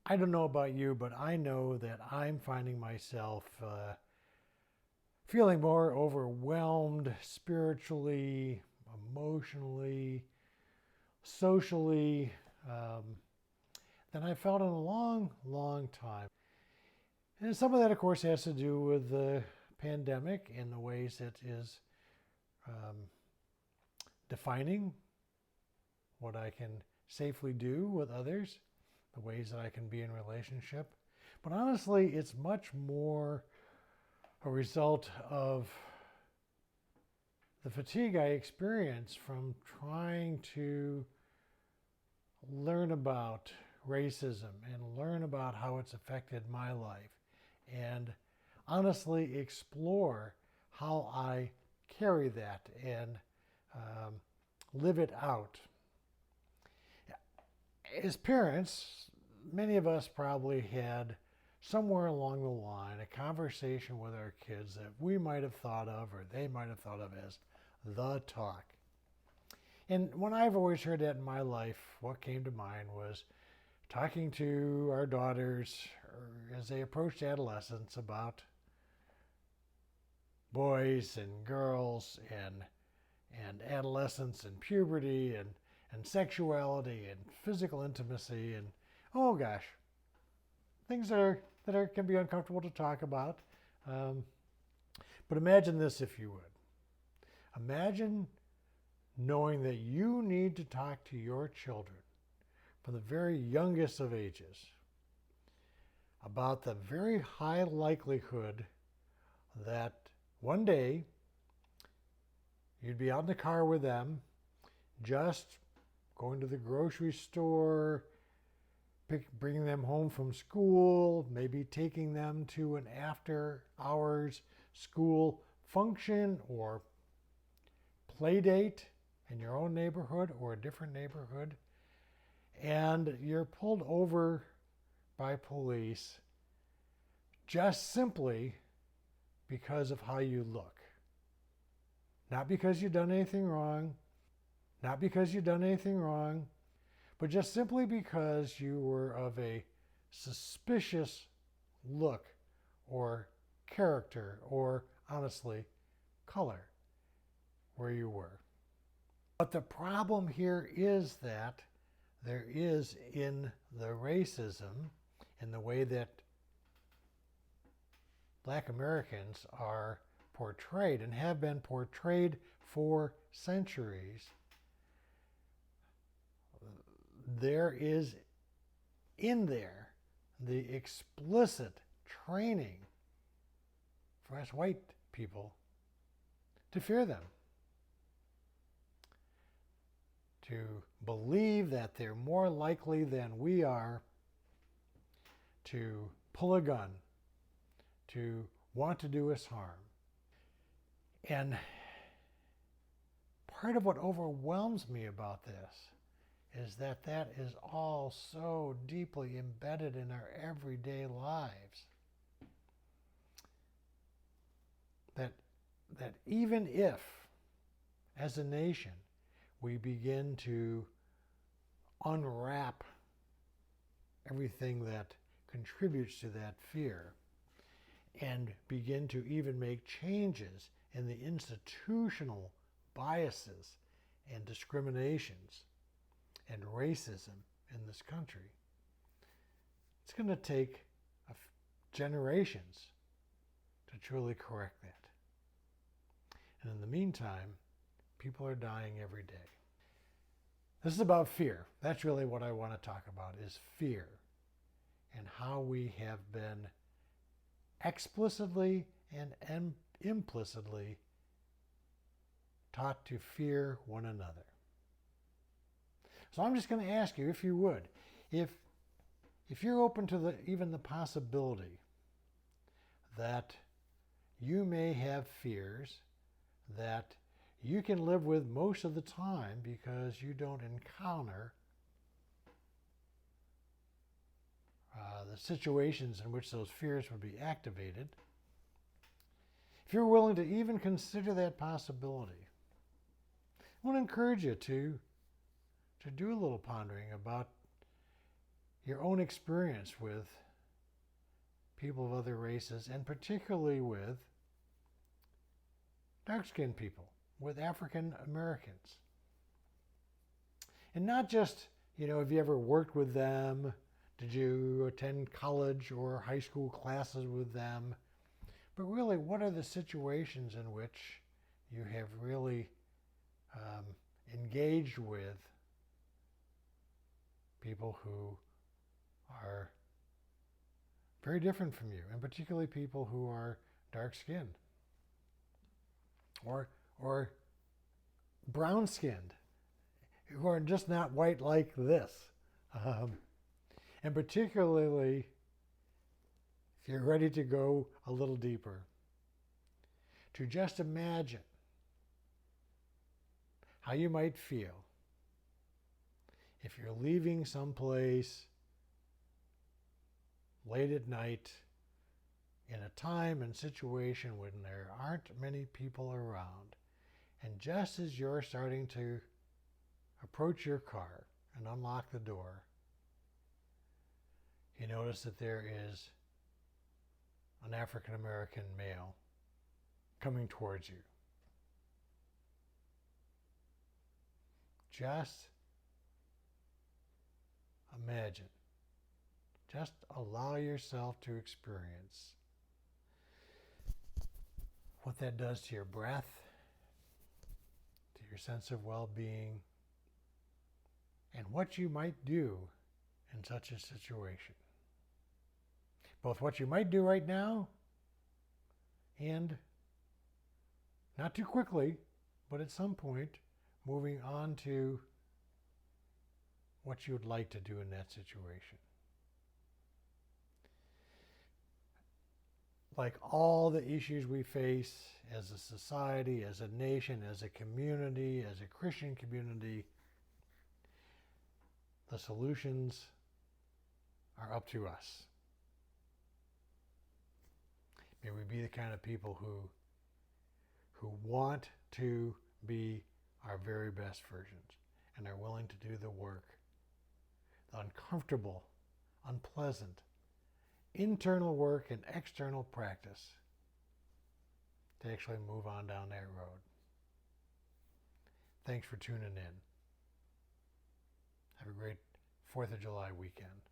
I don't know about you, but I know that I'm finding myself feeling more overwhelmed spiritually, emotionally, socially um, than I felt in a long, long time. And some of that, of course, has to do with the pandemic and the ways it is um, defining what I can safely do with others, the ways that I can be in relationship. But honestly, it's much more a result of the fatigue I experience from trying to learn about racism and learn about how it's affected my life and honestly explore how I carry that and um, live it out. As parents, many of us probably had somewhere along the line a conversation with our kids that we might have thought of or they might have thought of as the talk. And when I've always heard that in my life, what came to mind was talking to our daughters as they approached adolescence about boys and girls and adolescence and puberty and sexuality and physical intimacy and oh gosh, things that can be uncomfortable to talk about. Um, but imagine this, if you would. Imagine knowing that you need to talk to your children from the very youngest of ages about the very high likelihood that one day you'd be out in the car with them, just going to the grocery store, bringing them home from school, maybe taking them to an after hours school function or play date in your own neighborhood or a different neighborhood, and you're pulled over by police just simply because of how you look. Not because you've done anything wrong, not because you've done anything wrong, but just simply because you were of a suspicious look or character or, honestly, color where you were. But the problem here is that there is in the racism, in the way that Black Americans are portrayed and have been portrayed for centuries, there is in there the explicit training for us white people to fear them, to believe that they're more likely than we are to pull a gun, to want to do us harm. And part of what overwhelms me about this is that that is all so deeply embedded in our everyday lives that even if, as a nation, we begin to unwrap everything that contributes to that fear and begin to even make changes in the institutional biases and discriminations and racism in this country, it's going to take generations to truly correct that. And in the meantime, people are dying every day. This is about fear. That's really what I want to talk about, is fear and how we have been explicitly and implicitly taught to fear one another. So I'm just going to ask you, if you would, if you're open to even the possibility that you may have fears that you can live with most of the time because you don't encounter the situations in which those fears would be activated, if you're willing to even consider that possibility, I want to encourage you to do a little pondering about your own experience with people of other races, and particularly with dark-skinned people, with African Americans. And not just, have you ever worked with them? Did you attend college or high school classes with them? But really, what are the situations in which you have really engaged with people who are very different from you, and particularly people who are dark-skinned or brown-skinned, who are just not white like this. And particularly, if you're ready to go a little deeper, to just imagine how you might feel if you're leaving someplace late at night in a time and situation when there aren't many people around, and just as you're starting to approach your car and unlock the door, you notice that there is an African American male coming towards you. Just imagine. Just allow yourself to experience what that does to your breath, to your sense of well-being, and what you might do in such a situation. Both what you might do right now and, not too quickly, but at some point, moving on to what you would like to do in that situation. Like all the issues we face as a society, as a nation, as a community, as a Christian community, the solutions are up to us. May we be the kind of people who want to be our very best versions and are willing to do the work, the uncomfortable, unpleasant, internal work and external practice to actually move on down that road. Thanks for tuning in. Have a great 4th of July weekend.